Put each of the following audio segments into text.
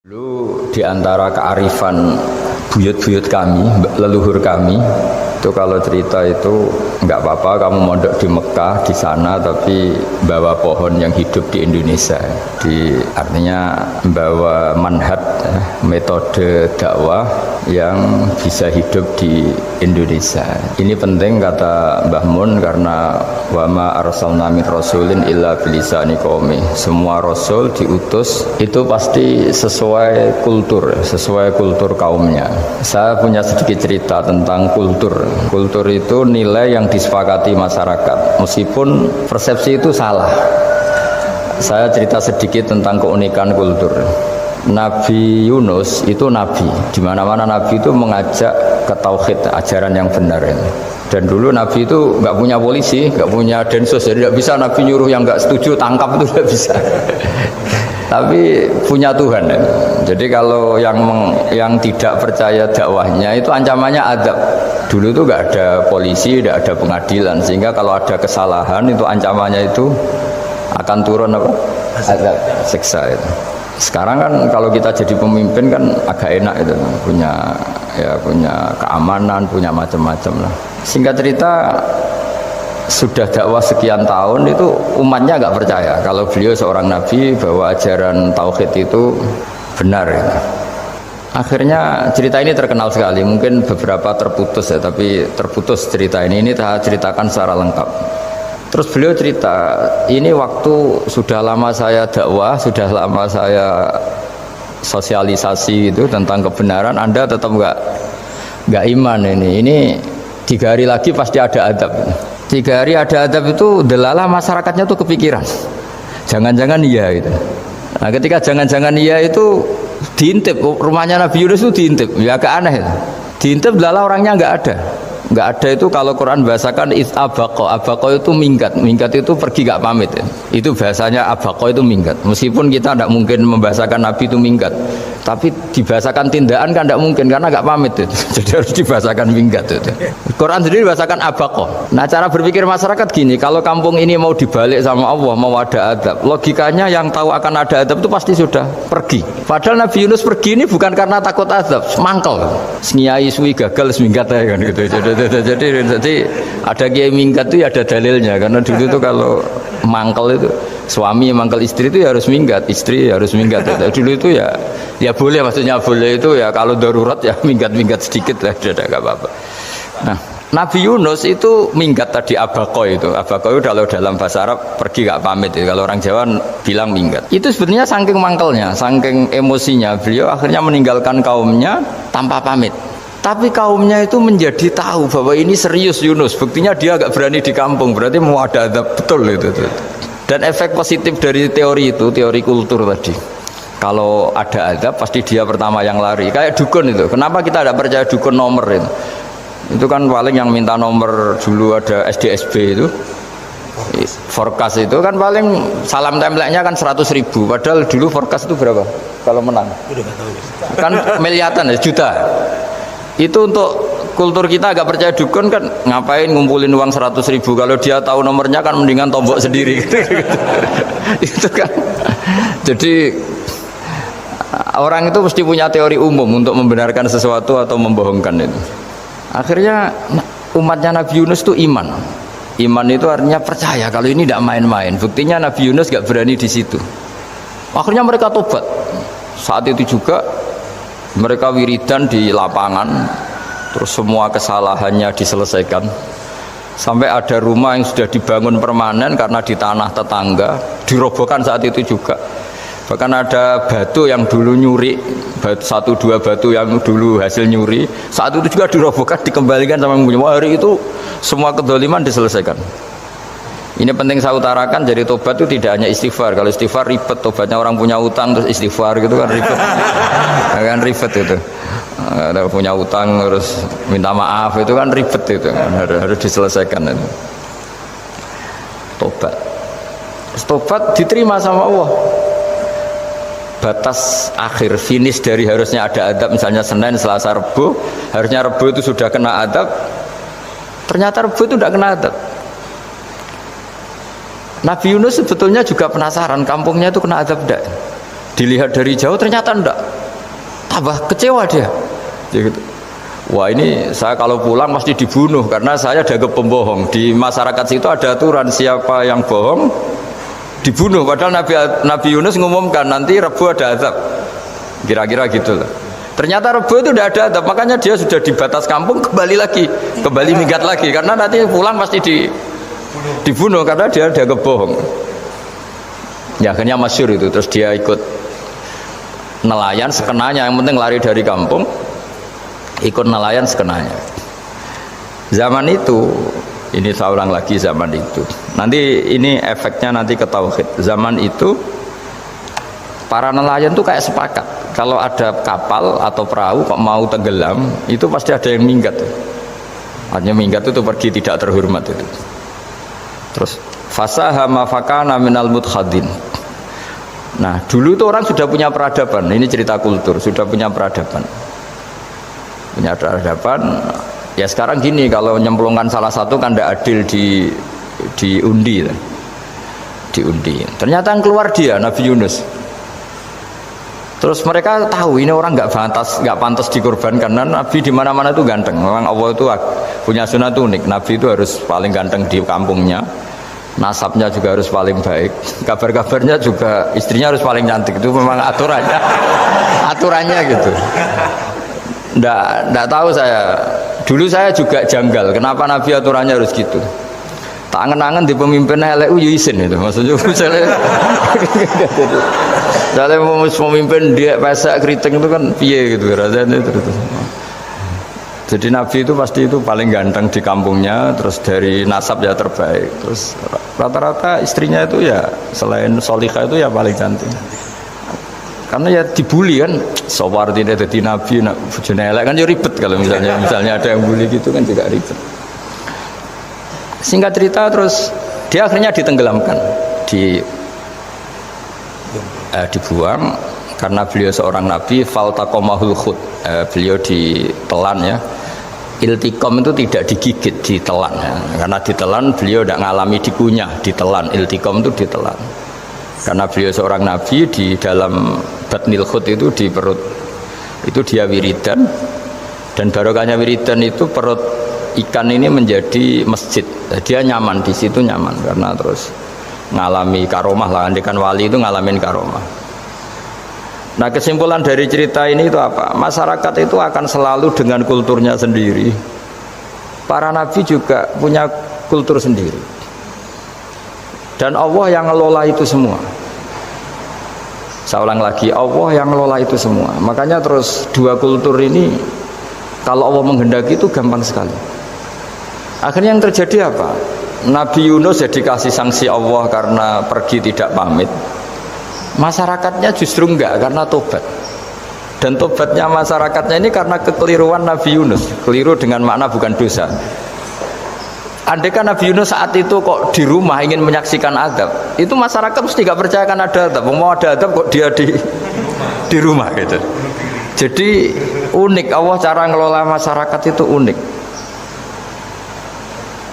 Dulu di antara kearifan buyut-buyut kami, leluhur kami, itu kalau cerita itu nggak apa-apa kamu mondok di Mekah di sana, tapi bawa pohon yang hidup di Indonesia. Artinya bawa manhaj, metode dakwah yang bisa hidup di Indonesia. Ini penting kata Mbah Mun, karena wama arsalna min rasulin illa bilisani qaumi. Semua rasul diutus itu pasti sesuai kultur kaumnya. Saya punya sedikit cerita tentang kultur. Kultur itu nilai yang disepakati masyarakat, meskipun persepsi itu salah. Saya cerita sedikit tentang keunikan kultur. Nabi Yunus itu nabi, di mana-mana nabi itu mengajak ke tauhid, ajaran yang benar. Dan dulu nabi itu nggak punya polisi, nggak punya densus, jadi nggak bisa nabi nyuruh yang nggak setuju tangkap, itu nggak bisa. Tapi punya Tuhan. Jadi kalau yang tidak percaya dakwahnya itu ancamannya azab. Dulu itu nggak ada polisi, nggak ada pengadilan, sehingga kalau ada kesalahan itu ancamannya itu akan turun apa? Azab, siksa itu. Sekarang kan kalau kita jadi pemimpin kan agak enak itu, punya keamanan, punya macam-macam lah. Singkat cerita, sudah dakwah sekian tahun itu umatnya nggak percaya kalau beliau seorang nabi, bahwa ajaran tauhid itu benar ya. Akhirnya cerita ini terkenal sekali, mungkin beberapa terputus ya, tapi terputus cerita ini saya ceritakan secara lengkap. Terus beliau cerita, ini waktu sudah lama saya dakwah, sudah lama saya sosialisasi itu tentang kebenaran, Anda tetap nggak iman ini 3 hari lagi pasti ada adab. 3 hari ada adab itu delalah masyarakatnya tuh kepikiran, jangan-jangan iya itu. Nah ketika jangan-jangan iya itu diintip, rumahnya Nabi Yunus itu diintip, ya agak aneh itu. Diintip delalah orangnya nggak ada itu. Kalau Quran bahasakan abaqo itu minggat itu pergi nggak pamit ya. Itu bahasanya abaqo itu minggat, meskipun kita tidak mungkin membahasakan Nabi itu minggat, tapi dibahasakan tindakan kan tidak mungkin karena nggak pamit itu. Jadi harus dibahasakan minggat itu. Quran sendiri bahasakan abaqo. Nah cara berpikir masyarakat gini, kalau kampung ini mau dibalik sama Allah, mau ada adab, logikanya yang tahu akan ada adab itu pasti sudah pergi. Padahal Nabi Yunus pergi ini bukan karena takut adab, mangkel, nyai suwi gagal seminggat ya kan gitu. Jadi ada kiai minggat itu ya ada dalilnya, karena dulu itu kalau mangkel itu suami mangkel istri itu ya harus minggat, istri harus minggat. Dulu itu ya boleh, maksudnya boleh itu ya kalau darurat ya minggat sedikit lah, tidak apa-apa. Nah Nabi Yunus itu minggat tadi, abaqo itu kalau dalam bahasa Arab pergi gak pamit ya. Kalau orang Jawa bilang minggat. Itu sebenarnya saking mangkelnya, saking emosinya, beliau akhirnya meninggalkan kaumnya tanpa pamit. Tapi kaumnya itu menjadi tahu bahwa ini serius Yunus, buktinya dia agak berani di kampung, berarti mau ada adab betul itu. Dan efek positif dari teori itu, teori kultur tadi, kalau ada adab pasti dia pertama yang lari. Kayak dukun itu, kenapa kita tidak percaya dukun nomor itu? Itu kan paling yang minta nomor dulu ada SDSB itu, forecast itu kan paling salam template-nya kan 100.000, padahal dulu forecast itu berapa kalau menang? Kan miliaran ya, juta. Itu untuk kultur kita agak percaya dukun kan, ngapain ngumpulin uang 100.000, kalau dia tahu nomornya kan mendingan tombok sendiri. Itu kan. Jadi orang itu mesti punya teori umum untuk membenarkan sesuatu atau membohongkan itu. Akhirnya umatnya Nabi Yunus itu iman. Iman itu artinya percaya kalau ini tidak main-main. Buktinya Nabi Yunus gak berani di situ. Akhirnya mereka tobat. Saat itu juga mereka wiridan di lapangan, terus semua kesalahannya diselesaikan. Sampai ada rumah yang sudah dibangun permanen karena di tanah tetangga, dirobohkan saat itu juga. Bahkan ada batu yang dulu nyuri, 1-2 batu yang dulu hasil nyuri, saat itu juga dirobohkan, dikembalikan sama yang punya. Hari itu semua kedoliman diselesaikan. Ini penting saya utarakan, jadi tobat itu tidak hanya istighfar. Kalau istighfar ribet, tobatnya orang punya utang terus istighfar gitu kan ribet. Kan ribet itu. Ada punya utang terus minta maaf itu kan ribet itu kan, harus diselesaikan itu. Tobat diterima sama Allah. Batas akhir finish dari harusnya ada adab, misalnya Senin, Selasa, Rebu, harusnya Rebu itu sudah kena adab, ternyata Rebu itu tidak kena adab. Nabi Yunus sebetulnya juga penasaran kampungnya itu kena azab enggak. Dilihat dari jauh ternyata enggak. tambah kecewa dia. Jadi, wah ini saya kalau pulang pasti dibunuh karena saya dianggap pembohong. Di masyarakat situ ada aturan siapa yang bohong dibunuh. Padahal Nabi Yunus ngumumkan nanti Rebu ada azab. Kira-kira gitu lah. Ternyata Rebu itu tidak ada azab, makanya dia sudah di batas kampung kembali minggat lagi karena nanti pulang pasti dibunuh karena dia dianggap bohong. Ya akhirnya masyhur itu, terus dia ikut nelayan sekenanya, yang penting lari dari kampung, ikut nelayan sekenanya. Zaman itu, ini saya ulang lagi zaman itu. Nanti ini efeknya nanti ke tauhid. Zaman itu para nelayan tuh kayak sepakat. Kalau ada kapal atau perahu kok mau tenggelam, itu pasti ada yang minggat. Hanya minggat itu pergi tidak terhormat itu. Terus fasahama fakana minal mudkhadin. Nah, dulu itu orang sudah punya peradaban. Ini cerita kultur, sudah punya peradaban. Punya peradaban. Ya sekarang gini, kalau nyemplungkan salah satu kan tidak adil diundi. Diundi. Ternyata yang keluar dia Nabi Yunus. Terus mereka tahu ini orang nggak pantas dikorbankan karena Nabi di mana-mana itu ganteng. Memang Allah itu punya sunat unik. Nabi itu harus paling ganteng di kampungnya. Nasabnya juga harus paling baik. Kabar-kabarnya juga istrinya harus paling cantik. Itu memang aturannya gitu. Nggak tahu saya. Dulu saya juga janggal. Kenapa Nabi aturannya harus gitu? Tak angen-angen di pemimpin elek isin itu. Maksudnya misalnya mau pemimpin dia pesek keriting itu kan piye gitu rasanya terus. Jadi Nabi itu pasti itu paling ganteng di kampungnya, terus dari nasab ya terbaik, terus rata-rata istrinya itu ya selain solihah itu ya paling cantik. Karena ya dibully kan, Sawardi ini jadi Nabi, bujone elek kan ya ribet kalau misalnya ada yang bully gitu kan juga ribet. Singkat cerita terus dia akhirnya ditenggelamkan, dibuang karena beliau seorang nabi. Faltaqamahul khut, beliau ditelan ya. Iltiqam itu tidak digigit, ditelan ya. Karena ditelan beliau tidak ngalami dikunyah, ditelan. Iltiqam itu ditelan. Karena beliau seorang nabi, di dalam batnil khut itu di perut itu dia wiridan, dan barokahnya wiridan itu perut ikan ini menjadi masjid. Dia nyaman di situ, nyaman karena terus ngalami karomah lah. Andikan wali itu ngalamin karomah. Nah, kesimpulan dari cerita ini itu apa? Masyarakat itu akan selalu dengan kulturnya sendiri. Para nabi juga punya kultur sendiri. Dan Allah yang ngelola itu semua. Saya ulang lagi, Allah yang ngelola itu semua. Makanya terus dua kultur ini kalau Allah menghendaki itu gampang sekali. Akhirnya yang terjadi apa? Nabi Yunus jadi kasih sanksi Allah karena pergi tidak pamit. Masyarakatnya justru enggak, karena tobat. Dan tobatnya masyarakatnya ini karena kekeliruan Nabi Yunus. Keliru dengan makna bukan dosa. Andai kan Nabi Yunus saat itu kok di rumah ingin menyaksikan adab, itu masyarakat mesti gak percaya kan ada adab. Mau ada adab kok dia di rumah gitu. Jadi unik, Allah cara ngelola masyarakat itu unik.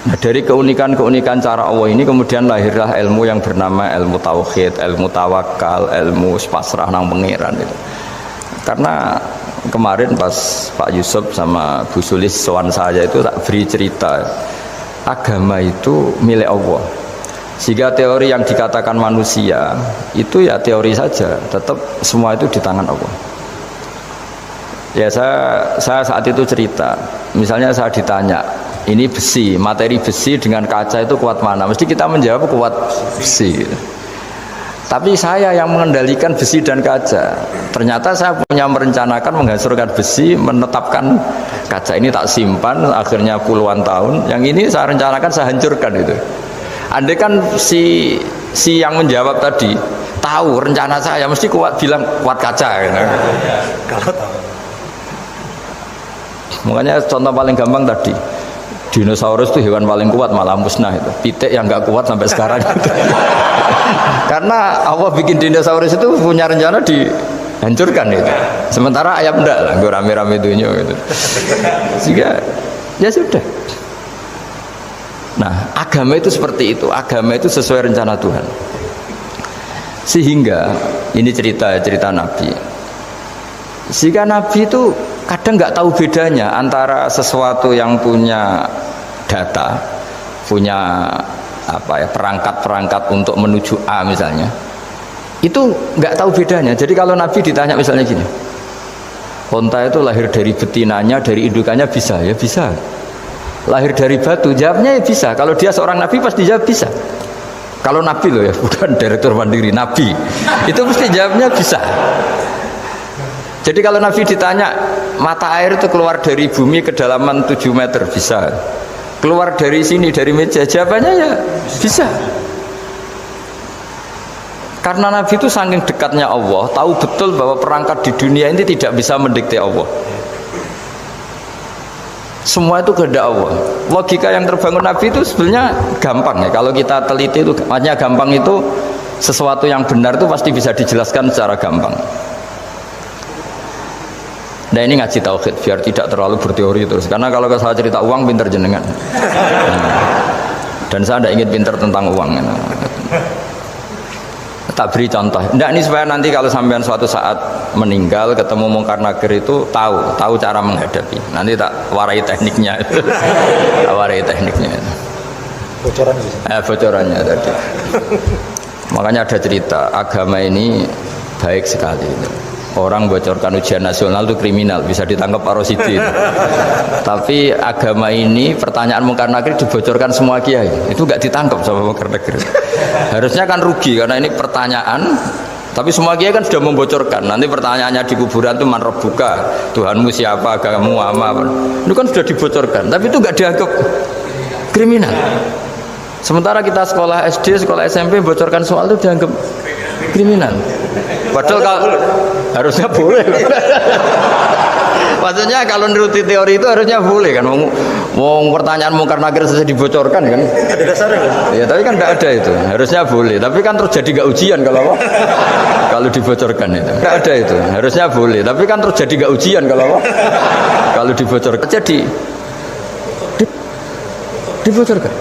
Nah, dari keunikan-keunikan cara Allah ini kemudian lahirlah ilmu yang bernama ilmu tauhid, ilmu tawakal, ilmu pasrah nang pangeran itu. Karena kemarin pas Pak Yusuf sama Bu Sulis sowan saya itu tak beri cerita, agama itu milik Allah. Sehingga teori yang dikatakan manusia itu ya teori saja, tetap semua itu di tangan Allah. Ya saya saat itu cerita, misalnya saya ditanya, ini besi, materi besi dengan kaca itu kuat mana? Mesti kita menjawab kuat besi. Tapi saya yang mengendalikan besi dan kaca. Ternyata saya punya merencanakan menghancurkan besi, menetapkan kaca ini tak simpan, akhirnya puluhan tahun. Yang ini saya rencanakan saya hancurkan itu. Andai kan si yang menjawab tadi tahu rencana saya, mesti kuat bilang kuat kaca. Gitu. Kalau tahu. Makanya contoh paling gampang tadi. Dinosaurus itu hewan paling kuat, malah musnah itu. Pitik yang nggak kuat sampai sekarang itu. Karena Allah bikin dinosaurus itu punya rencana dihancurkan itu. Sementara ayam enggak lah, gue rame-rame dunia gitu. Sehingga ya sudah. Nah, agama itu seperti itu. Agama itu sesuai rencana Tuhan. Sehingga ini cerita Nabi. Sehingga Nabi itu kadang nggak tahu bedanya antara sesuatu yang punya data, punya perangkat-perangkat untuk menuju A misalnya, itu nggak tahu bedanya. Jadi kalau Nabi ditanya misalnya gini, onta itu lahir dari betinanya, dari indukannya bisa? Ya bisa. Lahir dari batu, jawabnya ya bisa. Kalau dia seorang Nabi pasti jawab bisa. Kalau Nabi loh ya, bukan direktur mandiri, Nabi itu mesti jawabnya bisa. Jadi kalau Nabi ditanya mata air itu keluar dari bumi kedalaman 7 meter, bisa. Keluar dari sini, dari meja, jawabannya ya bisa. Karena Nabi itu saking dekatnya Allah, tahu betul bahwa perangkat di dunia ini tidak bisa mendikte Allah. Semua itu kehendak Allah. Logika yang terbangun Nabi itu sebenarnya gampang ya. Kalau kita teliti itu, makanya gampang itu sesuatu yang benar itu pasti bisa dijelaskan secara gampang. Nah ini ngaji tauhid biar tidak terlalu berteori terus. Karena kalau saya cerita uang pinter jenengan. Dan saya tidak ingin pinter tentang uang. Tak beri contoh. Nggak, ini supaya nanti kalau sampean suatu saat meninggal ketemu Mungkar Nakir itu tahu cara menghadapi. Nanti tak warai tekniknya. Tak warai tekniknya. Bocorannya. Bocorannya tadi. Makanya ada cerita agama ini baik sekali. Orang bocorkan ujian nasional itu kriminal, bisa ditangkap Pak Rosidi. Tapi agama ini pertanyaan Mungkar Nakir dibocorkan semua kiai, itu nggak ditangkap sama Mungkar Nakir. Harusnya kan rugi karena ini pertanyaan, tapi semua kiai kan sudah membocorkan. Nanti pertanyaannya di kuburan itu man rabbuka, Tuhanmu siapa, agamamu apa, itu kan sudah dibocorkan. Tapi itu nggak dianggap kriminal. Sementara kita sekolah SD, sekolah SMP bocorkan soal itu dianggap kriminal. Padahal kalau harusnya boleh. Maksudnya kalau menuruti teori itu harusnya boleh kan. Mau pertanyaan Mungkar Nakir saja dibocorkan kan. Ada dasarnya kan? Ya tapi kan tidak ada itu. Harusnya boleh. Tapi kan terus jadi nggak ujian kalau dibocorkan itu. Tidak ada itu. Harusnya boleh. Tapi kan terus jadi nggak ujian kalau dibocorkan. Jadi dibocorkan.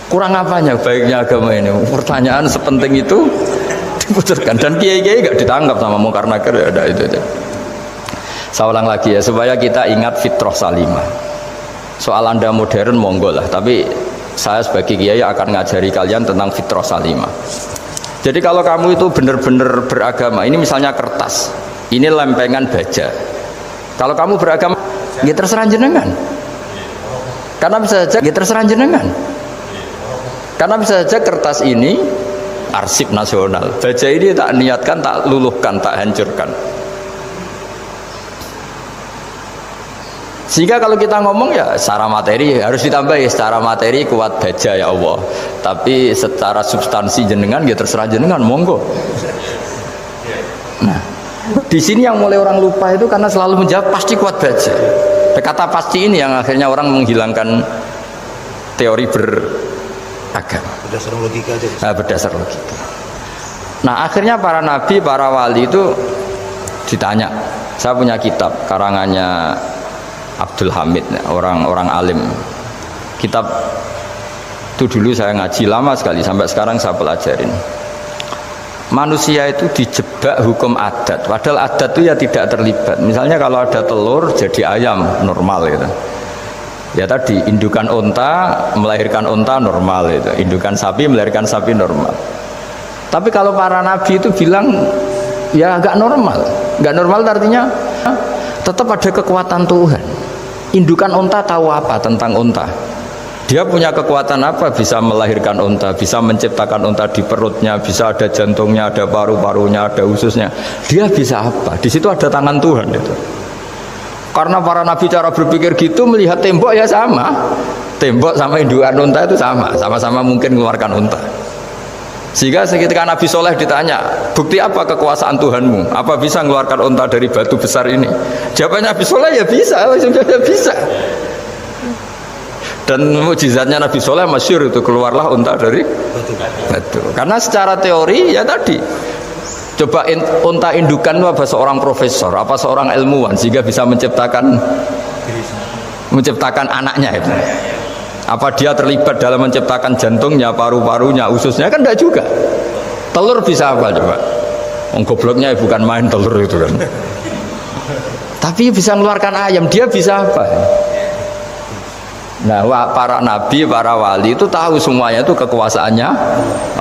Kurang apanya baiknya agama ini? Pertanyaan sepenting itu dibocorkan dan kiai-kiai nggak ditangkap sama Mungkar Nakir, ya ada itu. Saya ulang lagi ya supaya kita ingat fitrah salimah. Soal Anda modern monggo lah, tapi saya sebagai kiai akan ngajari kalian tentang fitrah salimah. Jadi kalau kamu itu benar-benar beragama, ini misalnya kertas, ini lempengan baja. Kalau kamu beragama, ya terserah jenengan. Karena bisa saja, ya terserah jenengan. Karena bisa saja kertas ini arsip nasional, baja ini tak niatkan, tak luluhkan, tak hancurkan. Sehingga kalau kita ngomong ya secara materi harus ditambah ya, secara materi kuat baja ya Allah, tapi secara substansi jenengan ya terserah jenengan, monggo. Nah di sini yang mulai orang lupa itu karena selalu menjawab pasti kuat baja. Kata pasti ini yang akhirnya orang menghilangkan teori beragama. Berdasar logika aja. Berdasar logika. Nah akhirnya para nabi, para wali itu ditanya. Saya punya kitab karangannya Abdul Hamid, orang alim. Kitab itu dulu saya ngaji lama sekali, sampai sekarang saya pelajarin. Manusia itu dijebak hukum adat, padahal adat itu ya tidak terlibat. Misalnya kalau ada telur jadi ayam normal gitu. Ya tadi indukan onta melahirkan onta normal itu, indukan sapi melahirkan sapi normal. Tapi kalau para nabi itu bilang ya nggak normal, nggak normal artinya tetap ada kekuatan Tuhan. Indukan onta tahu apa tentang onta? Dia punya kekuatan apa? Bisa melahirkan onta, bisa menciptakan onta di perutnya, bisa ada jantungnya, ada paru-parunya, ada ususnya. Dia bisa apa? Di situ ada tangan Tuhan itu. Karena para nabi cara berpikir gitu, melihat tembok ya sama. Tembok sama indukan unta itu sama, sama-sama mungkin mengeluarkan unta. Sehingga ketika Nabi Soleh ditanya, bukti apa kekuasaan Tuhanmu? Apa bisa mengeluarkan unta dari batu besar ini? Jawabannya Nabi Soleh ya bisa, ya bisa. Dan mukjizatnya Nabi Soleh masyhur itu, keluarlah unta dari batu. Karena secara teori ya tadi, coba unta indukan itu apa seorang profesor, apa seorang ilmuwan sehingga bisa menciptakan anaknya itu. Apa dia terlibat dalam menciptakan jantungnya, paru-parunya, ususnya? Kan enggak juga. Telur bisa apa coba? Gobloknya bukan main telur itu kan. Tapi bisa mengeluarkan ayam, dia bisa apa? Nah, para nabi, para wali itu tahu semuanya itu kekuasaannya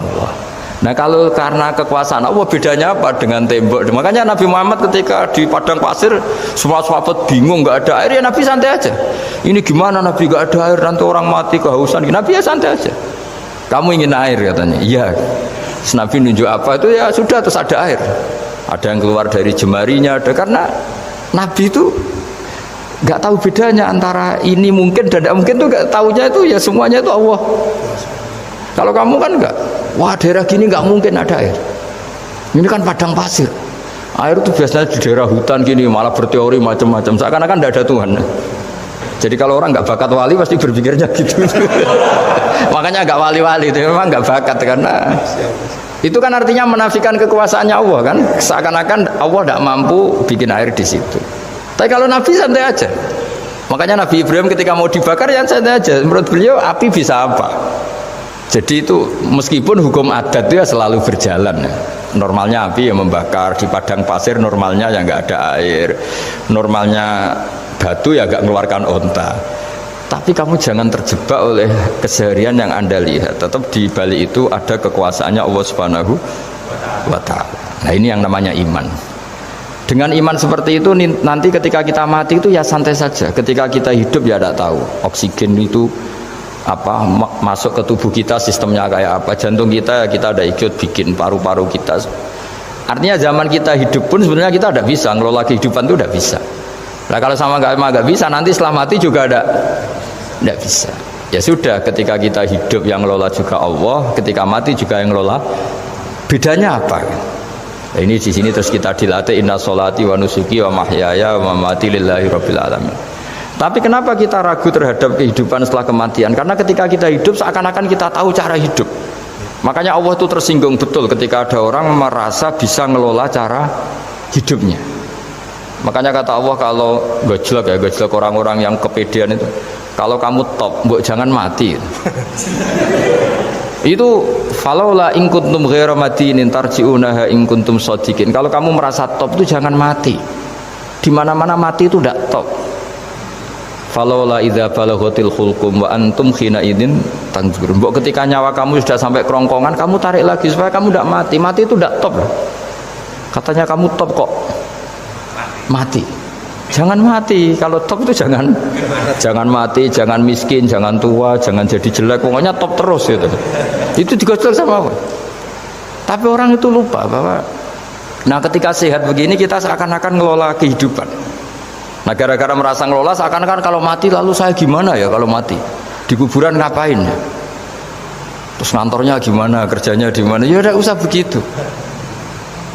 Allah. Nah, kalau karena kekuasaan Allah, bedanya apa dengan tembok? Makanya Nabi Muhammad ketika di padang pasir, semua sahabat bingung, nggak ada air, ya Nabi santai aja. Ini gimana Nabi nggak ada air, nanti orang mati kehausan. Nabi ya santai aja. Kamu ingin air katanya? Iya. Terus Nabi nunjuk apa itu ya sudah, terus ada air. Ada yang keluar dari jemarinya, ada karena Nabi itu nggak tahu bedanya antara ini mungkin dan tidak mungkin, tuh nggak tahunya itu ya semuanya itu Allah. Kalau kamu kan nggak, wah daerah gini nggak mungkin ada air, ini kan padang pasir, air itu biasanya di daerah hutan gini malah berteori macam-macam, seakan-akan tidak ada Tuhan. Jadi kalau orang nggak bakat wali pasti berpikirnya gitu. Makanya nggak wali-wali itu memang nggak bakat, karena itu kan artinya menafikan kekuasaannya Allah kan, seakan-akan Allah tidak mampu bikin air di situ. Tapi kalau Nabi santai aja. Makanya Nabi Ibrahim ketika mau dibakar ya santai aja. Menurut beliau api bisa apa? Jadi itu meskipun hukum adat itu ya selalu berjalan. Normalnya api yang membakar di padang pasir, normalnya ya nggak ada air. Normalnya batu ya nggak mengeluarkan onta. Tapi kamu jangan terjebak oleh keseharian yang Anda lihat. Tetap di balik itu ada kekuasaannya Allah Subhanahu wa Ta'ala. Nah, ini yang namanya iman. Dengan iman seperti itu nanti ketika kita mati itu ya santai saja. Ketika kita hidup ya tidak tahu oksigen itu apa masuk ke tubuh kita sistemnya kayak apa. Jantung kita ada ikut bikin, paru-paru kita. Artinya zaman kita hidup pun sebenarnya kita tidak bisa ngelola kehidupan itu, tidak bisa. Nah kalau sama nggak bisa, nanti setelah mati juga tidak bisa. Ya sudah, ketika kita hidup yang ngelola juga Allah, ketika mati juga yang ngelola. Bedanya apa? Nah, ini di sini terus kita dilatih inna sholati wa nusuki wa mahyaya wa mamati lillahi rabbil alamin. Tapi kenapa kita ragu terhadap kehidupan setelah kematian? Karena ketika kita hidup seakan-akan kita tahu cara hidup. Makanya Allah itu tersinggung betul ketika ada orang merasa bisa ngelola cara hidupnya. Makanya kata Allah, kalau gojlok orang-orang yang kepedean itu, kalau kamu top, mbok jangan mati. Itu falaula in kuntum ghairu madinin tarji'unaha in kuntum shadiqin. Kalau kamu merasa top itu jangan mati. Di mana-mana mati itu tidak top. Falaula idza balaghatil khulqum wa antum khina idin tanzurun. Mbok ketika nyawa kamu sudah sampai kerongkongan, kamu tarik lagi supaya kamu tidak mati. Mati itu tidak top. Katanya kamu top kok mati. Jangan mati, kalau top itu jangan mati, jangan miskin, jangan tua, jangan jadi jelek, pokoknya top terus gitu. Itu digosok sama apa? Tapi orang itu lupa bahwa nah ketika sehat begini kita seakan-akan ngelola kehidupan. Nah gara-gara merasa ngelola seakan-akan kalau mati lalu saya gimana ya kalau mati? Di kuburan ngapain? Terus ngantornya gimana, kerjanya di mana? Ya udah usah begitu.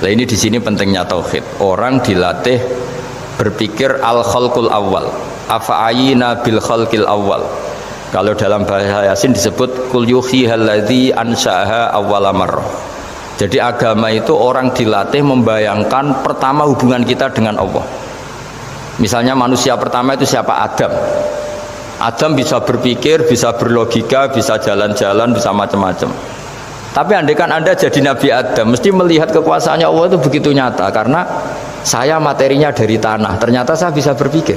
Nah ini di sini pentingnya tauhid. Orang dilatih berpikir al-khalqul awal, afa'ayina bil khalqil awal. Kalau dalam bahasa Yasin disebut kul yuhyi alladzi ansha'aha awwala marrah. Jadi agama itu orang dilatih membayangkan pertama hubungan kita dengan Allah. Misalnya manusia pertama itu siapa? Adam. Adam bisa berpikir, bisa berlogika, bisa jalan-jalan, bisa macam-macam. Tapi andaikan Anda jadi Nabi Adam, mesti melihat kekuasaannya Allah itu begitu nyata, karena saya materinya dari tanah, ternyata saya bisa berpikir.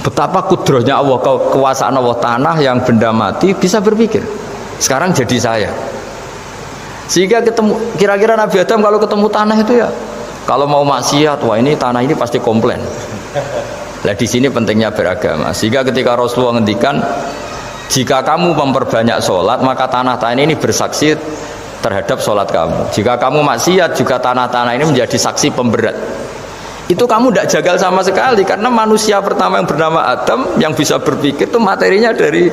Betapa kudrohnya Allah, kekuasaan Allah, tanah yang benda mati bisa berpikir. Sekarang jadi saya. Sehingga ketemu, kira-kira Nabi Adam kalau ketemu tanah itu ya, kalau mau maksiat, wah ini tanah ini pasti komplain. Nah di sini pentingnya beragama. Sehingga ketika Rasulullah ngendikan, jika kamu memperbanyak sholat, maka tanah-tanah ini bersaksi terhadap sholat kamu. Jika kamu maksiat, juga tanah-tanah ini menjadi saksi pemberat. Itu kamu tidak jagal sama sekali, karena manusia pertama yang bernama Adam yang bisa berpikir itu materinya dari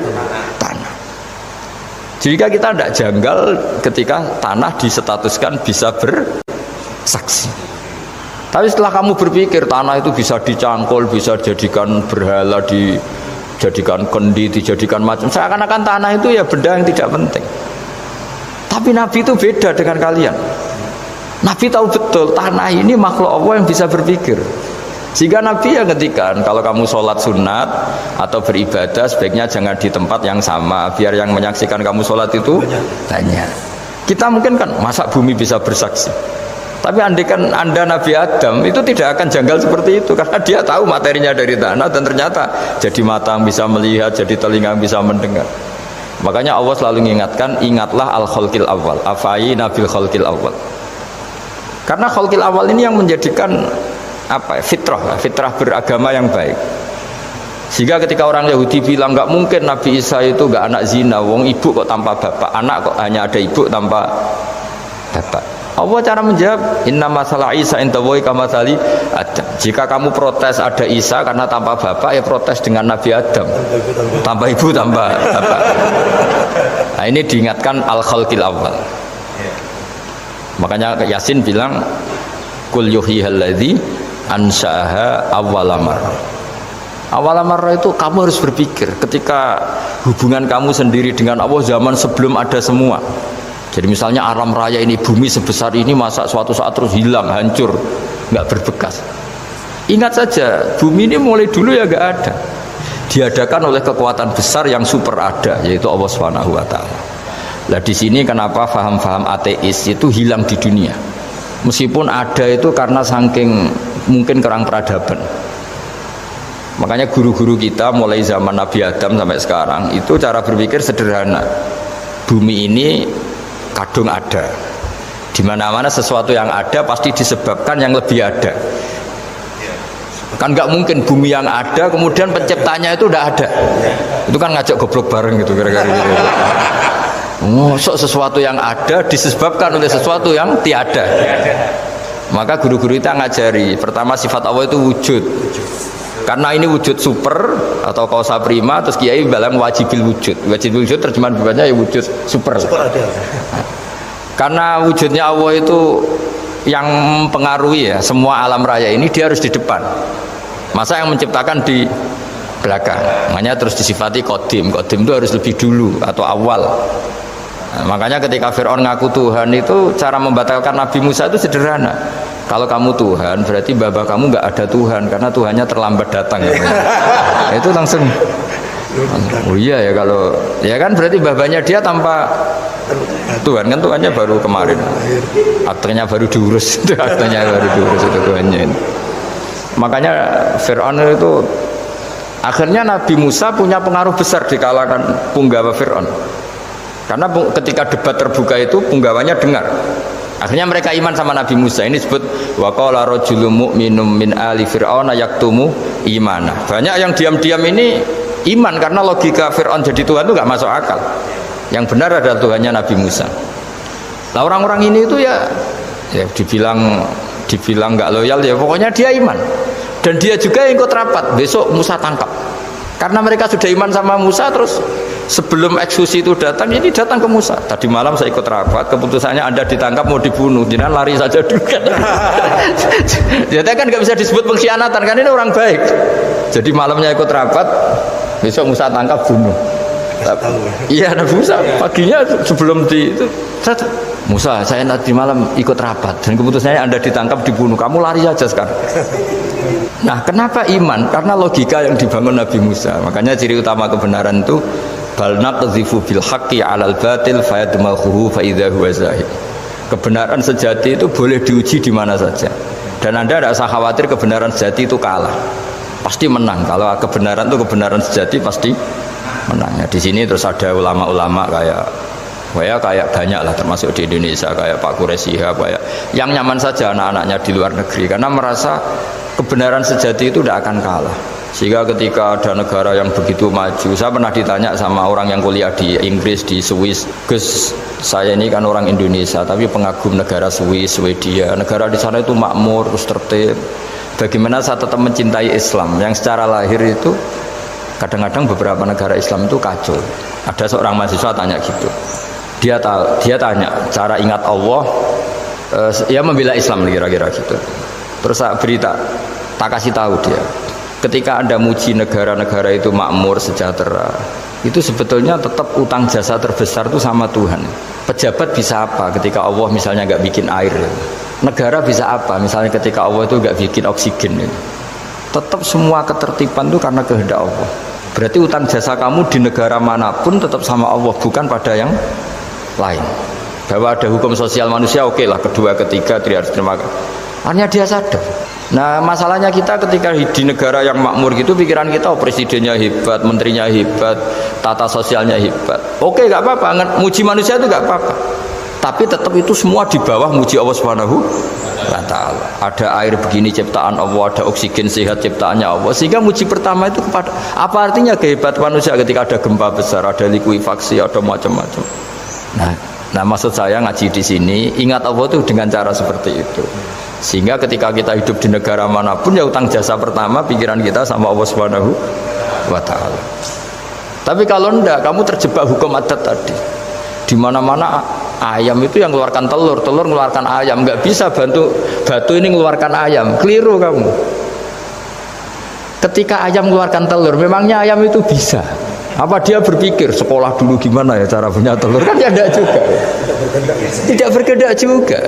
tanah. Jika kita tidak janggal ketika tanah disetatuskan bisa bersaksi. Tapi setelah kamu berpikir tanah itu bisa dicangkul, bisa dijadikan berhala, dijadikan kendi, dijadikan macam, seakan-akan tanah itu ya benda yang tidak penting. Tapi Nabi itu beda dengan kalian. Nabi tahu betul tanah ini makhluk Allah yang bisa berpikir. Sehingga Nabi yang ngetikan, kalau kamu sholat sunat atau beribadah sebaiknya jangan di tempat yang sama, biar yang menyaksikan kamu sholat itu banyak. Kita mungkin kan masa bumi bisa bersaksi. Tapi andaikan Anda Nabi Adam itu tidak akan janggal seperti itu karena dia tahu materinya dari tanah dan ternyata jadi mata yang bisa melihat, jadi telinga yang bisa mendengar. Makanya Allah selalu mengingatkan, ingatlah al-khalqil awal, afayina bil khalqil awal. Karena khalqil awal ini yang menjadikan apa? Fitrah beragama yang baik. Sehingga ketika orang Yahudi bilang nggak mungkin Nabi Isa itu nggak anak zina, wong ibu kok tanpa bapak, anak kok hanya ada ibu tanpa bapak. Allah cara menjawab, inna masalah Isa intawohi kamasali Adam. Jika kamu protes ada Isa karena tanpa bapak, ya protes dengan Nabi Adam, tanpa ibu tanpa bapak. Nah ini diingatkan al-khalqil awal. Makanya Yasin bilang, kul yuhyihalladzi ansha'aha awwala marrah. Awal marrah itu kamu harus berpikir ketika hubungan kamu sendiri dengan Allah zaman sebelum ada semua. Jadi misalnya alam raya ini, bumi sebesar ini, masa suatu saat terus hilang, hancur, nggak berbekas. Ingat saja, bumi ini mulai dulu ya nggak ada. Diadakan oleh kekuatan besar yang super ada, yaitu Allah Subhanahu Wa Taala. Nah di sini kenapa faham-faham ateis itu hilang di dunia. Meskipun ada itu karena saking mungkin kurang peradaban. Makanya guru-guru kita mulai zaman Nabi Adam sampai sekarang itu cara berpikir sederhana. Bumi ini kadung ada. Di mana-mana sesuatu yang ada pasti disebabkan yang lebih ada. Kan nggak mungkin bumi yang ada kemudian penciptanya itu udah ada. Itu kan ngajak goblok bareng gitu kira-kira gitu. Masuk sesuatu yang ada disebabkan oleh sesuatu yang tiada. Maka guru-guru kita ngajari pertama sifat Allah itu wujud. Karena ini wujud super atau kausa prima, terus kiai bilang wajibil wujud. Wajibil wujud terjemahan bacanya ya wujud super. Super ada. Karena wujudnya Allah itu yang mempengaruhi ya semua alam raya ini, dia harus di depan. Masa yang menciptakan di belakang? Makanya terus disifati qadim. Qadim itu harus lebih dulu atau awal. Nah, makanya ketika Fir'aun ngaku Tuhan itu cara membatalkan Nabi Musa itu sederhana. Kalau kamu Tuhan berarti baba kamu nggak ada Tuhan karena Tuhannya terlambat datang. Itu langsung. Oh iya ya kalau ya kan berarti babanya dia tanpa Tuhan kan Tuhannya baru kemarin. Aktenya baru diurus, aktenya baru diurus itu Tuhannya. Makanya Fir'aun itu akhirnya Nabi Musa punya pengaruh besar di kalangan punggawa Fir'aun. Karena ketika debat terbuka itu punggawanya dengar. Akhirnya mereka iman sama Nabi Musa. Ini disebut wa qala rajulun mu'minun min ali fir'auna yaktumu imana. Banyak yang diam-diam ini iman karena logika Fir'aun jadi Tuhan itu nggak masuk akal. Yang benar adalah Tuhannya Nabi Musa. Nah orang-orang ini itu ya dibilang nggak loyal ya pokoknya dia iman. Dan dia juga yang ikut rapat. Besok Musa tangkap. Karena mereka sudah iman sama Musa terus sebelum eksekusi itu datang, ini datang ke Musa. Tadi malam saya ikut rapat, keputusannya Anda ditangkap mau dibunuh, jangan lari saja dulu kan. Jadi kan nggak bisa disebut pengkhianatan, kan ini orang baik. Jadi malamnya ikut rapat, besok Musa tangkap bunuh. Iya Nabi Musa paginya sebelum itu Musa saya nanti malam ikut rapat dan keputusannya Anda ditangkap dibunuh, kamu lari saja sekarang. Nah kenapa iman? Karena logika yang dibangun Nabi Musa. Makanya ciri utama kebenaran itu bal naqdhifu bil haqqi 'alal batil fayadmaghuhu fa idza huwa zahid. Kebenaran sejati itu boleh diuji di mana saja. Dan Anda tidak usah khawatir kebenaran sejati itu kalah. Pasti menang. Kalau kebenaran itu kebenaran sejati pasti menang. Nah, di sini terus ada ulama-ulama kayak banyak lah termasuk di Indonesia kayak Pak Quraisy kayak yang nyaman saja anak-anaknya di luar negeri karena merasa kebenaran sejati itu tidak akan kalah. Sehingga ketika ada negara yang begitu maju, saya pernah ditanya sama orang yang kuliah di Inggris, di Swiss, Gus, saya ini kan orang Indonesia tapi pengagum negara Swiss, Swedia, negara di sana itu makmur, terus tertib. Bagaimana saya tetap mencintai Islam yang secara lahir itu kadang-kadang beberapa negara Islam itu kacau. Ada seorang mahasiswa tanya gitu, dia tanya cara ingat Allah, ya membela Islam kira-kira gitu. Terus saya tak kasih tahu dia, ketika Anda muji negara-negara itu makmur, sejahtera, itu sebetulnya tetap utang jasa terbesar itu sama Tuhan. Pejabat bisa apa ketika Allah misalnya nggak bikin air? Negara bisa apa misalnya ketika Allah itu nggak bikin oksigen? Tetap semua ketertiban itu karena kehendak Allah. Berarti utang jasa kamu di negara manapun tetap sama Allah, bukan pada yang lain. bahwa ada hukum sosial manusia, oke lah, kedua ketiga dia harus terima kasih. Hanya dia sadar. Nah masalahnya kita ketika di negara yang makmur gitu, pikiran kita oh presidennya hebat, menterinya hebat, tata sosialnya hebat. Oke nggak apa-apa, muji manusia itu nggak apa-apa. Tapi tetap itu semua di bawah muji Allah Subhanahu wa Ta'ala. Ada air begini ciptaan Allah, ada oksigen sehat ciptaannya Allah. Sehingga muji pertama itu kepada apa artinya kehebatan manusia ketika ada gempa besar, ada likuifaksi, ada macam-macam. Nah maksud saya ngaji di sini ingat Allah itu dengan cara seperti itu. Sehingga ketika kita hidup di negara manapun ya utang jasa pertama pikiran kita sama Allah Subhanahu wa Ta'ala. Tapi kalau enggak, kamu terjebak hukum adat tadi. Di mana-mana ayam itu yang mengeluarkan telur, telur mengeluarkan ayam, nggak bisa batu ini mengeluarkan ayam. Keliru kamu. Ketika ayam mengeluarkan telur, memangnya ayam itu bisa? Apa dia berpikir sekolah dulu gimana ya cara punya telur? Kan tidak juga. Tidak berkehendak juga.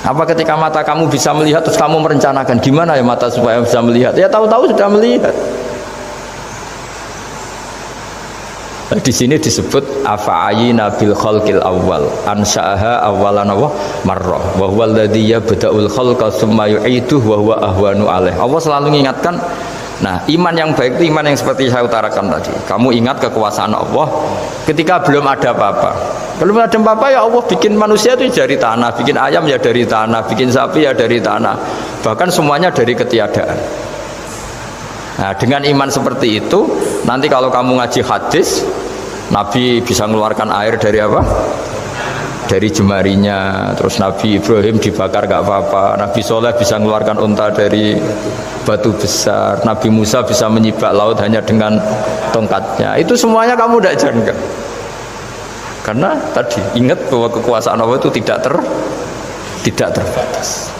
Apa ketika mata kamu bisa melihat terus kamu merencanakan gimana ya mata supaya bisa melihat? Ya tahu-tahu sudah melihat. Nah, di sini disebut afa'ayina bil khalqil awwal ansa'aha awwalan marrah wa huwa alladhi yabda'ul khalqa tsumma yu'iduhu wa huwa ahwanu alaih. Allah selalu mengingatkan. Nah, iman yang baik itu iman yang seperti saya utarakan tadi. Kamu ingat kekuasaan Allah ketika belum ada apa-apa. Belum ada apa-apa ya Allah bikin manusia itu dari tanah, bikin ayam ya dari tanah, bikin sapi ya dari tanah. Bahkan semuanya dari ketiadaan. Nah, dengan iman seperti itu, nanti kalau kamu ngaji hadis, Nabi bisa mengeluarkan air dari apa? Dari jemarinya. Terus Nabi Ibrahim dibakar gak apa-apa. Nabi Soleh bisa mengeluarkan unta dari batu besar. Nabi Musa bisa menyibak laut hanya dengan tongkatnya. Itu semuanya kamu tidak jangka. Karena tadi ingat bahwa kekuasaan Allah itu tidak terbatas.